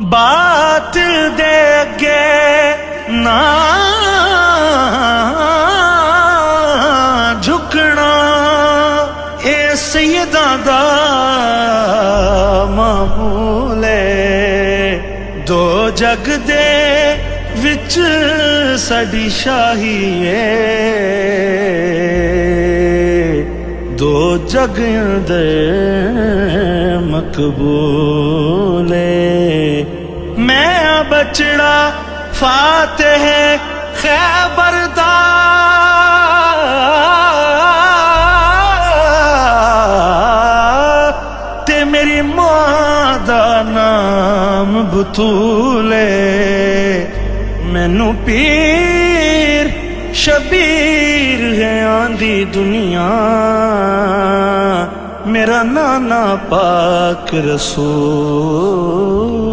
باطل دے اگے نہ جھکنا، اے سیداں دا معمول ہے، دو جگ دے وچ ساڈی شاہی ہے، دو جگ دے مقبول ہے۔ میں بچڑا فاتح خیبر دا، تے میری ماں دا نام بطول ہے، مینوں پیر شبیر ہے آندی دنیا، میرا نانا پاک رسول